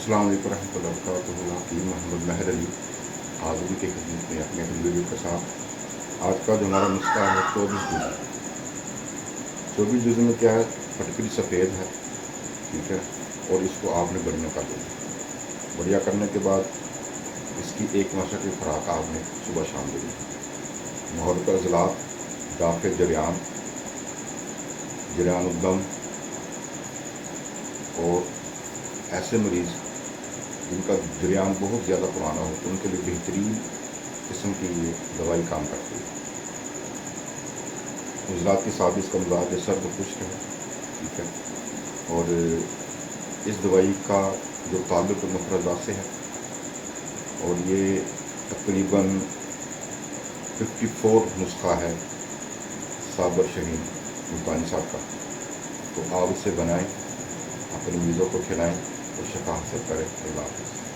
السلام علیکم ورحمۃ اللہ وبرکاتہ. حکیم محمد مہر علی حاضری کی خدمت میں اپنے ویڈیو کے ساتھ. آج کا جو ہمارا نسخہ ہے 24 جزء. 24 جزء میں کیا ہے، پھٹکری سفید ہے، ٹھیک ہے، اور اس کو آپ نے بڑھیا کر لینا. بڑھیا کرنے کے بعد اس کی ایک ماشا کی خوراک آپ نے صبح شام دینی. محرک عضلات، داخل جریان الدم، اور ایسے مریض جن کا جریان بہت زیادہ پرانا ہو تو ان کے لیے بہترین قسم کی یہ دوائی کام کرتی ہے. عضلات کی سازش کا مزاج سرد و خشک ہے، ٹھیک ہے، اور اس دوائی کا جو تعلق مفرزات سے ہے، اور یہ تقریباً 54 نسخہ ہے صابر شہین ملتانی صاحب کا. تو آپ اسے بنائیں، اپنے مریضوں کو کھلائیں اور شفا حاصل کریں. اللہ حافظ.